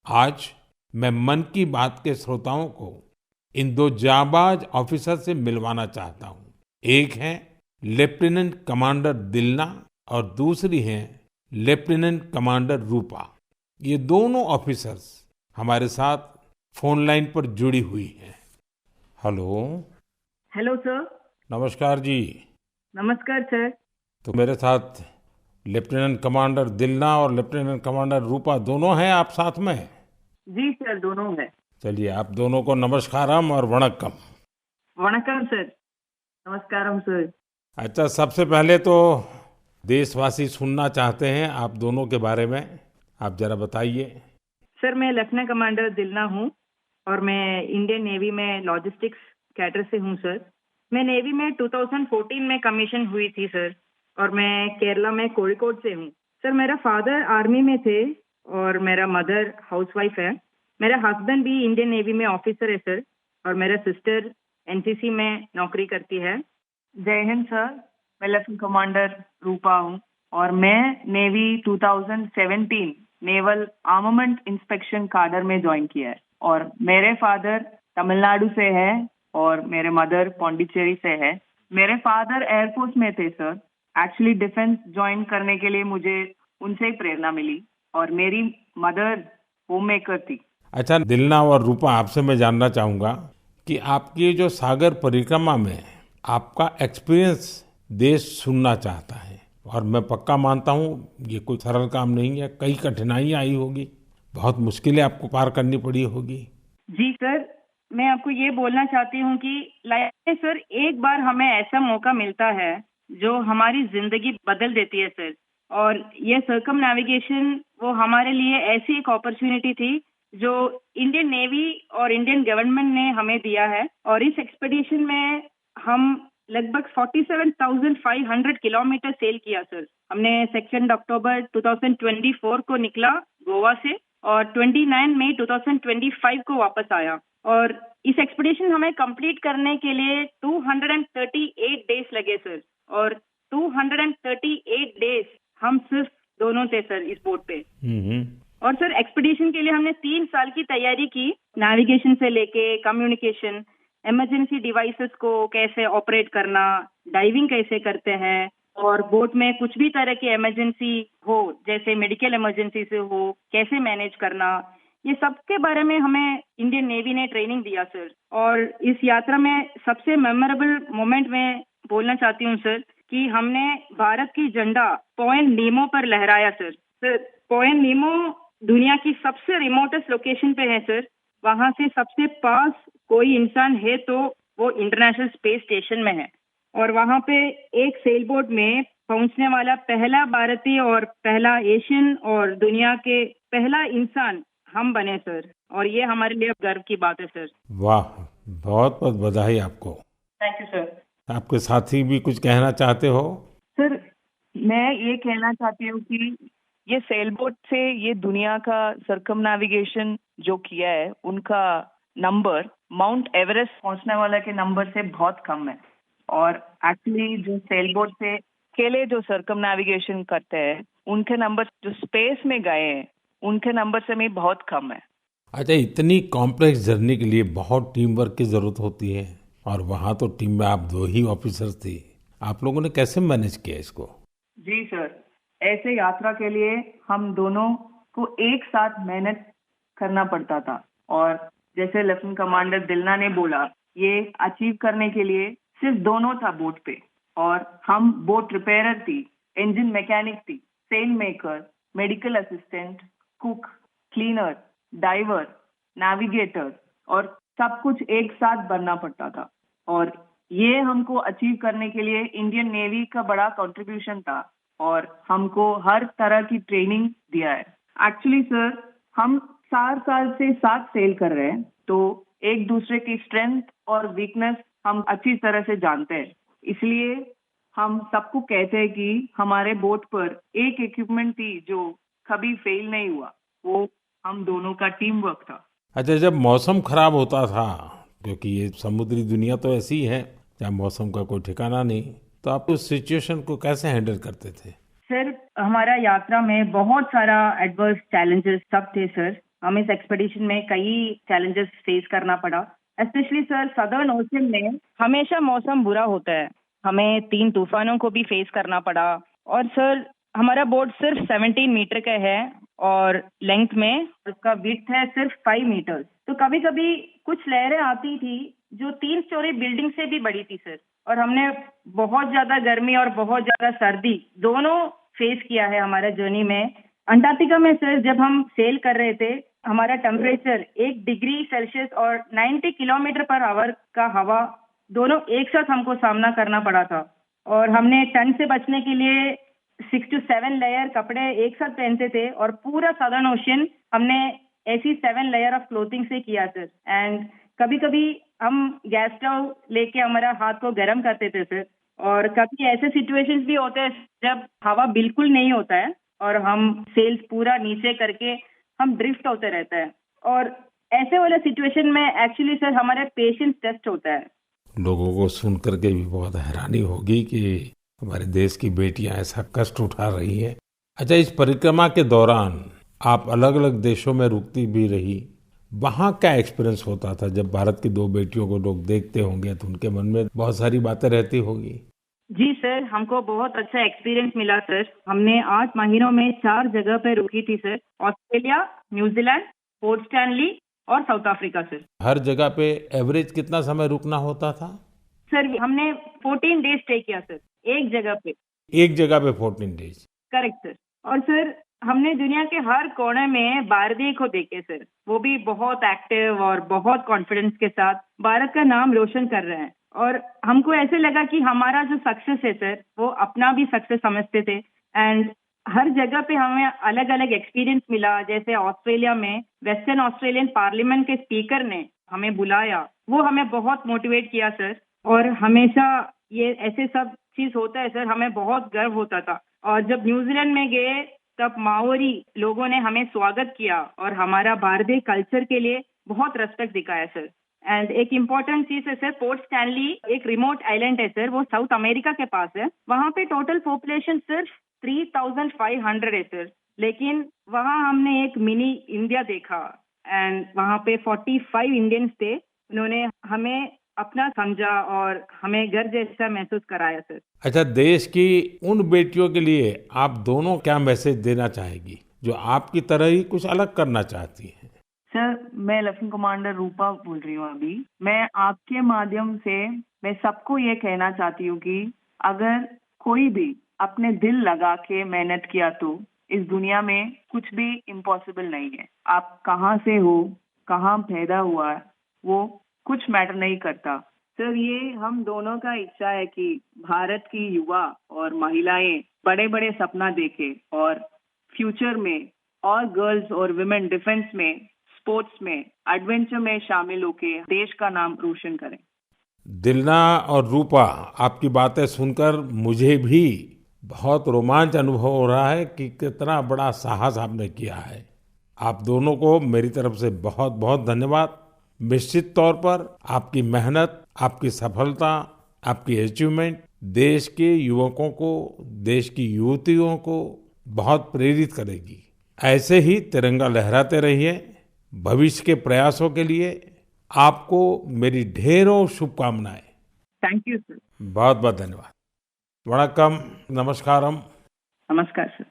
आज मैं मन की बात के श्रोताओं को इन दो जाबाज ऑफिसर से मिलवाना चाहता हूँ। एक है लेफ्टिनेंट कमांडर दिलना और दूसरी है लेफ्टिनेंट कमांडर रूपा। ये दोनों ऑफिसर्स हमारे साथ फोन लाइन पर जुड़ी हुई हैं। हेलो। Hello sir. नमस्कार जी। नमस्कार सर। तो मेरे साथ लेफ्टिनेंट कमांडर दिलना और लेफ्टिनेंट कमांडर रूपा दोनों हैं आप साथ में? जी सर, दोनों है। चलिए आप दोनों को नमस्कारम और वणक्कम। वणक्कम सर। नमस्कारम सर। अच्छा, सबसे पहले तो देशवासी सुनना चाहते हैं आप दोनों के बारे में। आप जरा बताइए। सर, मैं लेफ्टिनेंट कमांडर दिलना हूँ और मैं इंडियन नेवी में लॉजिस्टिक्स कैडर से हूँ सर। मैं नेवी में 2014 में कमीशन हुई थी सर, और मैं केरला में कोझिकोड से हूँ। सर, मेरा फादर आर्मी में थे और मेरा मदर हाउसवाइफ है। मेरा हस्बैंड भी इंडियन नेवी में ऑफिसर है सर, और मेरा सिस्टर एनसीसी में नौकरी करती है। जय हिंद सर। मैं लेफ्टिनेंट कमांडर रूपा हूँ और मैं navy 2017 naval armament inspection cadre में ज्वाइन किया है। और मेरे फादर तमिलनाडु से है और मेरे मदर पौंडीचेरी से है। मेरे फादर एयरफोर्स में थे सर। एक्चुअली डिफेंस ज्वाइन करने के लिए मुझे उनसे ही प्रेरणा मिली, और मेरी मदर होम मेकर थी। अच्छा दिलना और रूपा, आपसे मैं जानना चाहूंगा कि आपकी ये जो सागर परिक्रमा में आपका एक्सपीरियंस देश सुनना चाहता है। और मैं पक्का मानता हूँ ये कोई सरल काम नहीं है, कई कठिनाइयाँ आई होगी, बहुत मुश्किलें आपको पार करनी पड़ी होगी। जी सर, मैं आपको ये बोलना चाहती हूँ कि लाइफ में सर एक बार हमें ऐसा मौका मिलता है जो हमारी जिंदगी बदल देती है सर। और ये सर्कम नेविगेशन वो हमारे लिए ऐसी एक अपॉर्चुनिटी थी जो इंडियन नेवी और इंडियन गवर्नमेंट ने हमें दिया है। और इस एक्सपेडिशन में हम लगभग 47,500 किलोमीटर सेल किया सर। हमने 2 अक्टूबर 2024 को निकला गोवा से, और 29 मई 2025 को वापस आया। और इस एक्सपेडिशन हमें कंप्लीट करने के लिए 238 डेज लगे सर। और 238 डेज हम सिर्फ दोनों थे सर इस बोट पे। हम्म। और सर, एक्सपेडिशन के लिए हमने 3 साल की तैयारी की, नेविगेशन से लेके कम्युनिकेशन, इमरजेंसी डिवाइसेस को कैसे ऑपरेट करना, डाइविंग कैसे करते हैं, और बोट में कुछ भी तरह की इमरजेंसी हो, जैसे मेडिकल इमरजेंसी से हो, कैसे मैनेज करना, ये सब के बारे में हमें इंडियन नेवी ने ट्रेनिंग दिया सर। और इस यात्रा में सबसे मेमोरेबल मोमेंट में बोलना चाहती हूँ सर कि हमने भारत की झंडा पॉइंट नीमो पर लहराया सर। सर, पॉइंट नीमो दुनिया की सबसे रिमोटेस्ट लोकेशन पे है सर। वहाँ से सबसे पास कोई इंसान है तो वो इंटरनेशनल स्पेस स्टेशन में है। और वहाँ पे एक सेल बोट में पहुंचने वाला पहला भारतीय और पहला एशियन और दुनिया के पहला इंसान हम बने सर। और ये हमारे लिए गर्व की बात है सर। वाह, बहुत बहुत बधाई आपको। Thank you sir. आपके साथी भी कुछ कहना चाहते हो? सर, मैं ये कहना चाहती हूँ कि ये सेल बोट से ये दुनिया का सर्कम नेविगेशन जो किया है, उनका नंबर माउंट एवरेस्ट पहुंचने वाला के नंबर से बहुत कम है। और एक्चुअली जो सेल बोट से अकेले जो सर्कम नेविगेशन करते हैं, उनके नंबर जो स्पेस में गए हैं, उनके नंबर से भी बहुत कम है। अच्छा, इतनी कॉम्प्लेक्स जर्नी के लिए बहुत टीम वर्क की जरूरत होती है, और वहाँ तो टीम में आप दो ही ऑफिसर्स थे। आप लोगों ने कैसे मैनेज किया इसको? जी सर, ऐसे यात्रा के लिए हम दोनों को एक साथ मेहनत करना पड़ता था। और जैसे लेफ्टिनेंट कमांडर दिलना ने बोला, ये अचीव करने के लिए सिर्फ दोनों था बोट पे। और हम बोट रिपेयरर थी, इंजन मैकेनिक थी, sail maker, medical assistant, cook, cleaner, diver, navigator, और सब कुछ एक साथ बनना पड़ता था। और ये हमको अचीव करने के लिए इंडियन नेवी का बड़ा कंट्रीब्यूशन था, और हमको हर तरह की ट्रेनिंग दिया है। एक्चुअली सर, हम 4 साल से साथ सेल कर रहे हैं, तो एक दूसरे की स्ट्रेंथ और वीकनेस हम अच्छी तरह से जानते हैं। इसलिए हम सबको कहते हैं कि हमारे बोट पर एक इक्विपमेंट थी जो कभी फेल नहीं हुआ, वो हम दोनों का टीम वर्क था। अच्छा, जब मौसम खराब होता था, क्योंकि ये समुद्री दुनिया तो ऐसी ही है जहाँ मौसम का कोई ठिकाना नहीं, तो आप उस सिचुएशन को कैसे हैंडल करते थे? सर, हमारा यात्रा में बहुत सारा एडवर्स चैलेंजेस सब थे सर। हमें इस एक्सपेडिशन में कई चैलेंजेस फेस करना पड़ा। स्पेशली सर सदर्न ओशन में हमेशा मौसम बुरा होता है। हमें 3 तूफानों को भी फेस करना पड़ा। और सर हमारा बोट सिर्फ 17 मीटर का है और लेंथ में उसका विड्थ है सिर्फ 5 मीटर। तो कभी कभी कुछ लहरें आती थी जो 3 स्टोरी बिल्डिंग से भी बड़ी थी सर। और हमने बहुत ज्यादा गर्मी और बहुत ज्यादा सर्दी दोनों फेस किया है हमारे जर्नी में। अंटार्कटिका में सर जब हम सेल कर रहे थे, हमारा टेम्परेचर 1 डिग्री सेल्सियस और 90 किलोमीटर पर आवर का हवा दोनों एक साथ हमको सामना करना पड़ा था। और हमने ठंड से बचने के लिए 6 to 7 लेयर कपड़े एक साथ पहनते थे और पूरा सदर्न ओशन हमने ऐसी 7 लेयर ऑफ क्लोथिंग से किया सर। एंड कभी कभी हम गैस स्टोव लेके हमारा हाथ को गर्म करते थे सर। और कभी ऐसे सिचुएशंस भी होते हैं जब हवा बिल्कुल नहीं होता है और हम सेल्स पूरा नीचे करके हम ड्रिफ्ट होते रहते हैं। और ऐसे वाले सिचुएशन में एक्चुअली सर हमारे पेशेंस टेस्ट होता है। लोगों को सुन करके भी बहुत हैरानी होगी कि हमारे देश की बेटियां ऐसा कष्ट उठा रही हैं। अच्छा, इस परिक्रमा के दौरान आप अलग अलग देशों में रुकती भी रही, वहाँ क्या एक्सपीरियंस होता था? जब भारत की 2 बेटियों को लोग देखते होंगे तो उनके मन में बहुत सारी बातें रहती होगी। जी सर, हमको बहुत अच्छा एक्सपीरियंस मिला सर। हमने 8 महीनों में 4 जगह पे रुकी थी sir. Australia, New Zealand, port Stanley और साउथ अफ्रीका सर। हर जगह पे एवरेज कितना समय रुकना होता था? सर हमने 14 डेज स्टे किया सर, एक जगह पे। एक जगह पे 14 डेज? Correct sir. और सर हमने दुनिया के हर कोने में भारतीय को देखे सर। वो भी बहुत एक्टिव और बहुत कॉन्फिडेंस के साथ भारत का नाम रोशन कर रहे हैं। और हमको ऐसे लगा कि हमारा जो सक्सेस है सर, वो अपना भी सक्सेस समझते थे। एंड हर जगह पे हमें अलग अलग एक्सपीरियंस मिला। जैसे ऑस्ट्रेलिया में वेस्टर्न ऑस्ट्रेलियन पार्लियामेंट के स्पीकर ने हमें बुलाया, वो हमें बहुत मोटिवेट किया सर। और हमेशा ये ऐसे सब चीज होता है सर, हमें बहुत गर्व होता था। और जब न्यूजीलैंड में गए तब माओरी लोगों ने हमें स्वागत किया और हमारा भारतीय कल्चर के लिए बहुत रेस्पेक्ट दिखाया सर। एंड एक इम्पोर्टेंट चीज है सर, पोर्ट स्टैनली एक रिमोट आइलैंड है सर, वो साउथ अमेरिका के पास है। वहाँ पे टोटल पॉपुलेशन सिर्फ 3500 है सर। लेकिन वहाँ हमने एक मिनी इंडिया देखा। एंड वहाँ पे 45 इंडियंस थे। उन्होंने हमें अपना समझा और हमें घर जैसा महसूस कराया सर। अच्छा, देश की उन बेटियों के लिए आप दोनों क्या मैसेज देना चाहेगी जो आपकी तरह ही कुछ अलग करना चाहती हैं? सर मैं लेफ्टिनेंट कमांडर रूपा बोल रही हूँ अभी। मैं आपके माध्यम से मैं सबको ये कहना चाहती हूँ कि अगर कोई भी अपने दिल लगा के मेहनत किया तो इस दुनिया में कुछ भी इम्पॉसिबल नहीं है। आप कहाँ से हो, कहाँ पैदा हुआ है, वो कुछ मैटर नहीं करता। सर ये हम दोनों का इच्छा है कि भारत की युवा और महिलाएं बड़े बड़े सपना देखें और फ्यूचर में और गर्ल्स और विमेन डिफेंस में, स्पोर्ट्स में, एडवेंचर में शामिल होके देश का नाम रोशन करें। दिलना और रूपा, आपकी बातें सुनकर मुझे भी बहुत रोमांच अनुभव हो रहा है कि कितना बड़ा साहस आपने किया है। आप दोनों को मेरी तरफ से बहुत बहुत धन्यवाद। निश्चित तौर पर आपकी मेहनत, आपकी सफलता, आपकी अचीवमेंट देश के युवकों को, देश की युवतियों को बहुत प्रेरित करेगी। ऐसे ही तिरंगा लहराते रहिए। भविष्य के प्रयासों के लिए आपको मेरी ढेरों शुभकामनाएं। Thank you sir. बहुत बहुत धन्यवाद। वणक्कम, नमस्कारम। नमस्कार सर।